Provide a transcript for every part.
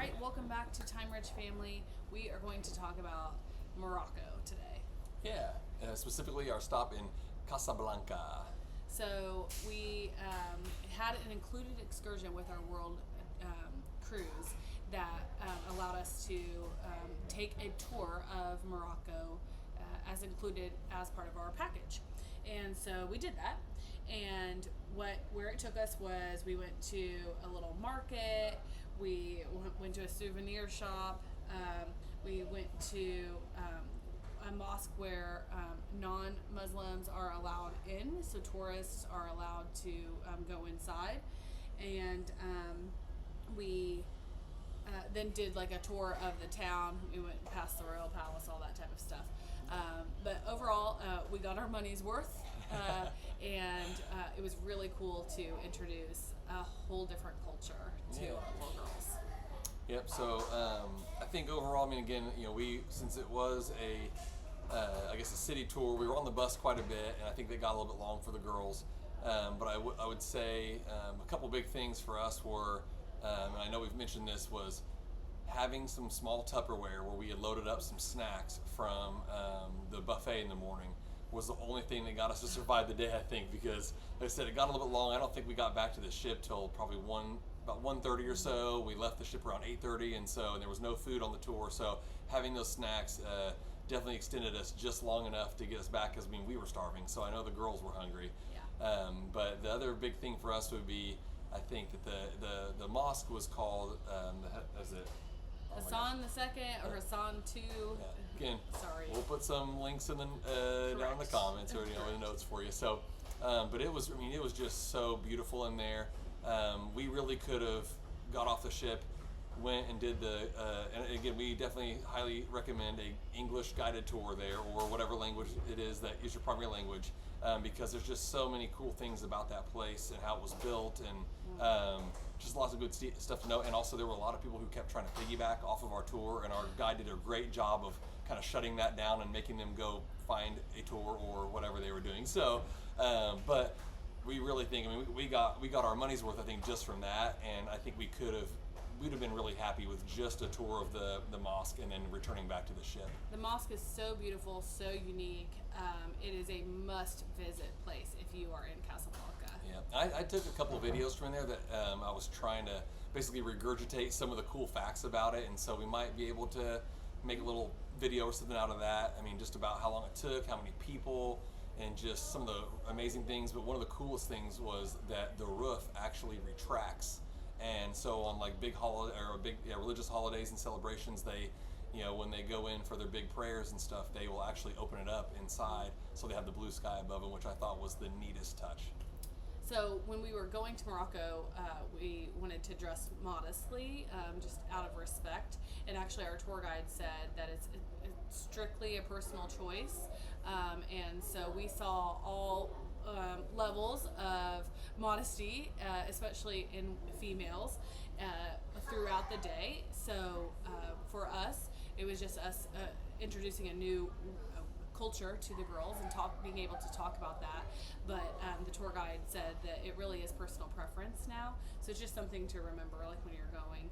right, welcome back to Time Rich Family. We are going to talk about Morocco today. Yeah, specifically our stop in Casablanca. So we had an included excursion with our world cruise that allowed us to take a tour of Morocco as included as part of our package. And so we did that. And where it took us was we went to a little market, we went to a souvenir shop, we went to a mosque where non-Muslims are allowed in, so tourists are allowed to go inside, and we then did like a tour of the town. We went past the Royal Palace, all that type of stuff. But overall, we got our money's worth, and it was really cool to introduce a whole different culture to our little girls. Yep. So I think overall, I mean, again, we since it was I guess a city tour, we were on the bus quite a bit, and I think they got a little bit long for the girls. But I would say a couple big things for us were, and I know we've mentioned this, was having some small Tupperware where we had loaded up some snacks from the buffet in the morning was the only thing that got us to survive the day, I think, because like I said, it got a little bit long. I don't think we got back to the ship till probably about 1:30 or so. We left the ship around 8:30, and there was no food on the tour. So having those snacks definitely extended us just long enough to get us back, because we were starving. So I know the girls were hungry. Yeah. But the other big thing for us would be, I think that the mosque was called is it Hassan II or Hassan II. Yeah. Again, Sorry. We'll put some links in the down in the comments or in the notes for you. So, but it was just so beautiful in there. We really could have got off the ship, went and did and again, we definitely highly recommend a English guided tour there, or whatever language it is that is your primary language, because there's just so many cool things about that place and how it was built, and just lots of good stuff to know. And also there were a lot of people who kept trying to piggyback off of our tour, and our guide did a great job of kind of shutting that down and making them go find a tour or whatever they were doing. So, but we really think, we got our money's worth, I think, just from that, and I think we'd have been really happy with just a tour of the mosque and then returning back to the ship. The mosque is so beautiful, so unique. It is a must-visit place if you are in Casablanca. Yeah, I took a couple of videos from there that I was trying to basically regurgitate some of the cool facts about it, and so we might be able to make a little video or something out of that. I mean, just about how long it took, how many people, and just some of the amazing things. But one of the coolest things was that the roof actually retracts. And so on like big religious holidays and celebrations, they, when they go in for their big prayers and stuff, they will actually open it up inside, so they have the blue sky above them, which I thought was the neatest touch. So when we were going to Morocco, we wanted to dress modestly, just out of respect. And actually our tour guide said that it's strictly a personal choice. And so we saw all levels of modesty, especially in females, throughout the day. So for us, it was just us introducing a new culture to the girls and being able to talk about that. But the tour guide said that it really is personal preference now. So it's just something to remember, like when you're going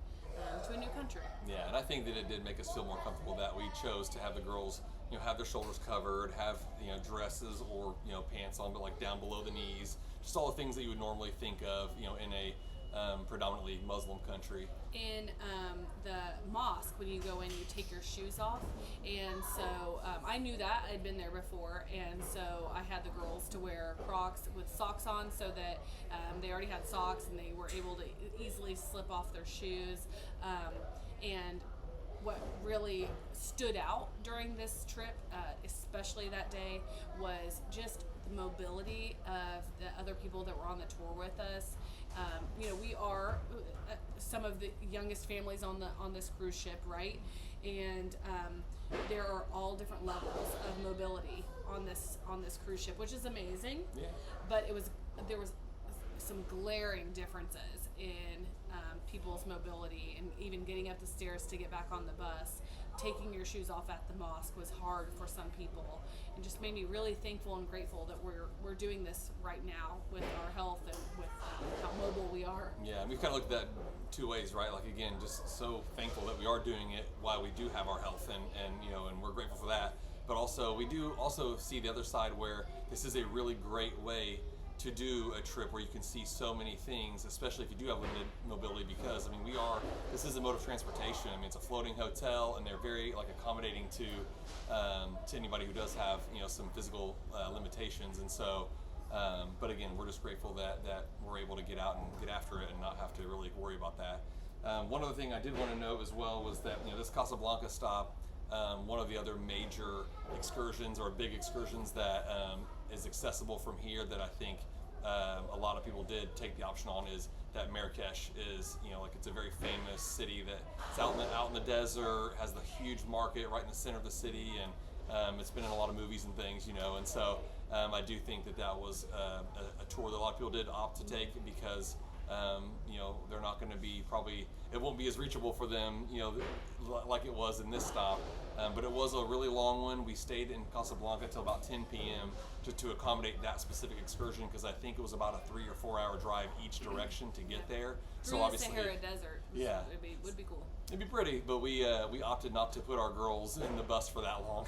to a new country. Yeah, and I think that it did make us feel more comfortable that we chose to have the girls, have their shoulders covered, have dresses or pants on, but like down below the knees, just all the things that you would normally think of, in a predominantly Muslim country. In the mosque, when you go in, you take your shoes off, and so I knew that. I'd been there before, and so I had the girls to wear Crocs with socks on, so that they already had socks and they were able to easily slip off their shoes. And what really stood out during this trip, especially that day, was just the mobility of the other people that were on the tour with us. We are some of the youngest families on this cruise ship, right? And there are all different levels of mobility on this cruise ship, which is amazing. Yeah. But there was some glaring differences in people's mobility, and even getting up the stairs to get back on the bus. Taking your shoes off at the mosque was hard for some people, and just made me really thankful and grateful that we're doing this right now with our health and with how mobile we are. Yeah, and we've kind of looked at that two ways, right? Like, again, just so thankful that we are doing it while we do have our health, and we're grateful for that. But also, we do also see the other side where this is a really great way to do a trip where you can see so many things, especially if you do have limited mobility, because this is a mode of transportation. I mean, it's a floating hotel, and they're very accommodating to anybody who does have some physical limitations. And so, but again, we're just grateful that we're able to get out and get after it and not have to really worry about that. One other thing I did want to note as well was that this Casablanca stop, one of the other major excursions or big excursions that is accessible from here that I think a lot of people did take the option on is that Marrakesh is, it's a very famous city that it's out in the desert, has the huge market right in the center of the city, and it's been in a lot of movies and things, and so I do think that was a tour that a lot of people did opt to take because they're not going to be it won't be as reachable for them, like it was in this stop. But it was a really long one. We stayed in Casablanca till about 10 p.m. just to accommodate that specific excursion, because I think it was about a 3 or 4 hour drive each direction to get there. Through the Sahara Desert. Yeah, would be cool. It'd be pretty, but we opted not to put our girls in the bus for that long.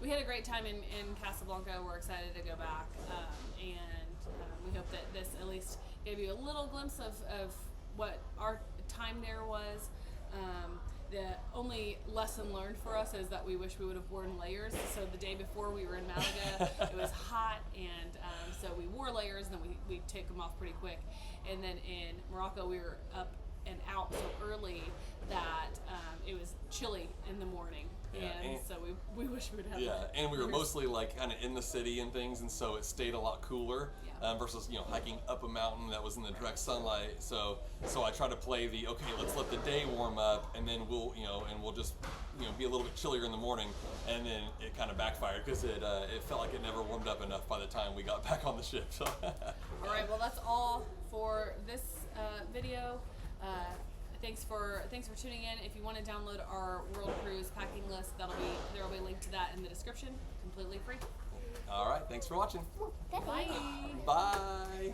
We had a great time in Casablanca. We're excited to go back, and we hope that this at least gave you a little glimpse of what our time there was. The only lesson learned for us is that we wish we would have worn layers. So the day before we were in Malaga, it was hot, and so we wore layers, and then we take them off pretty quick. And then in Morocco, we were up and out so early that it was chilly in the morning. Yeah, and so we wish we would have. Yeah, and we were mostly kind of in the city and things, and so it stayed a lot cooler versus hiking up a mountain that was in the direct sunlight. So I try to play let's let the day warm up, and then we'll just be a little bit chillier in the morning, and then it kind of backfired because it felt like it never warmed up enough by the time we got back on the ship. So. All right, well that's all for this video. Thanks for tuning in. If you want to download our World Cruise packing list, there will be a link to that in the description, completely free. All right, thanks for watching. Bye. Bye.